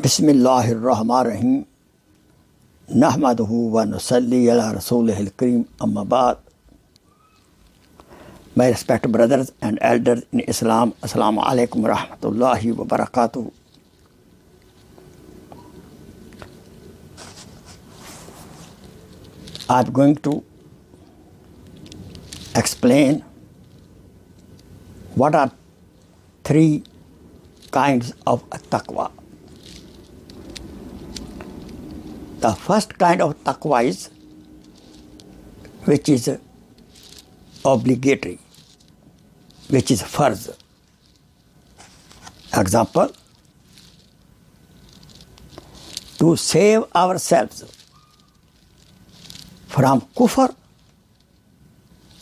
Bismillahir-Rahmanir-Rahim. Nahmaduhu wa nusalli ala rasulihil kareem amma ba'd. My respected brothers and elders in Islam, Assalamu alaikum wa rahmatullahi wa barakatuh. I'm going to explain what are three kinds of taqwa. The first kind of taqwa is which is obligatory, which is farz. Example, to save ourselves from kufr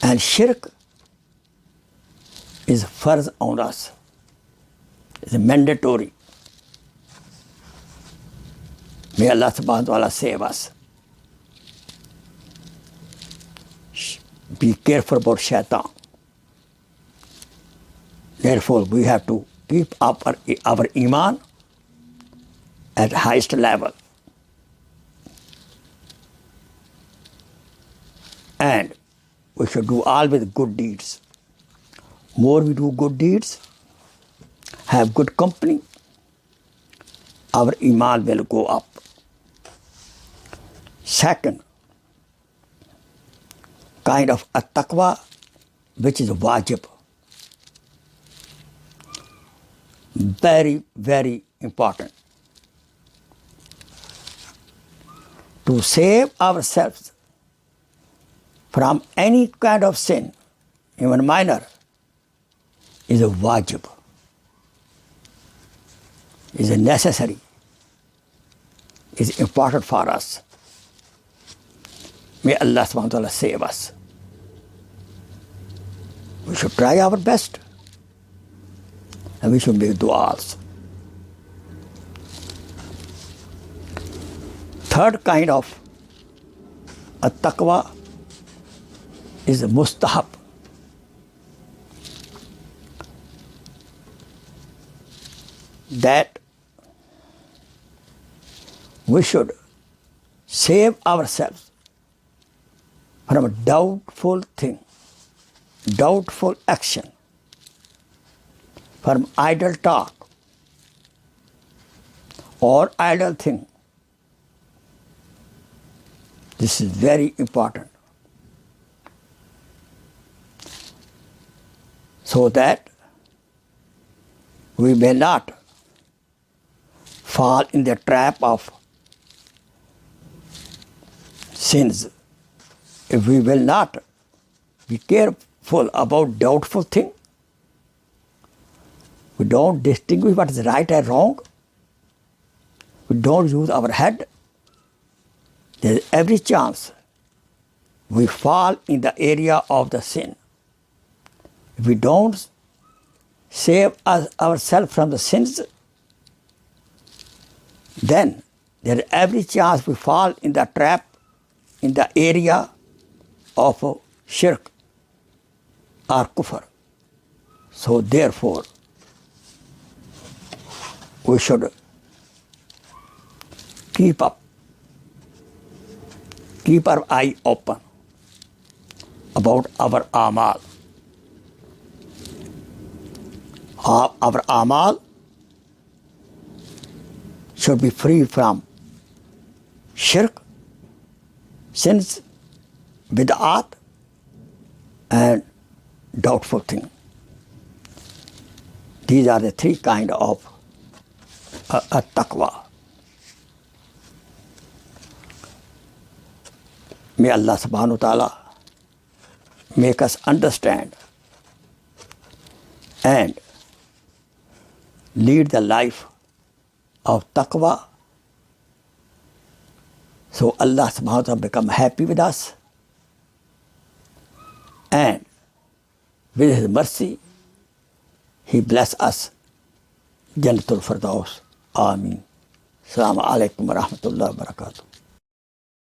and shirk is farz on us, is mandatory. May Allah subhanahu wa ta'ala save us. Be careful about shaitan. Therefore, we have to keep up our iman at the highest level. And we should do always good deeds. More we do good deeds, have good company, our iman will go up. Second kind of taqwa, which is wajib. Very, very important. To save ourselves from any kind of sin, even minor, is a wajib, is a necessary, is important for us. May Allah subhanahu wa ta'ala save us. We should try our best and we should make du'as. Third kind of taqwa is mustahab. That we should save ourselves from a doubtful thing, doubtful action, from idle talk or idle thing. This is very important. So that we may not fall in the trap of sins. If we will not be careful about doubtful thing, we don't distinguish what is right and wrong, we don't use our head, there is every chance we fall in the area of the sin. If we don't save ourselves from the sins, then there is every chance we fall in the trap, in the area of shirk or kufr. So therefore, we should keep our eye open about our aamal. Our aamal should be free from shirk, sins, bid'at, and doubtful thing. These are the three kinds of taqwa. May Allah subhanahu wa ta'ala make us understand and lead the life of taqwa, so Allah subhanahu wa ta'ala become happy with us, and with His mercy He bless us Jannatul Firdaus. Ameen. Assalamu alaikum wa rahmatullahi wa barakatuh.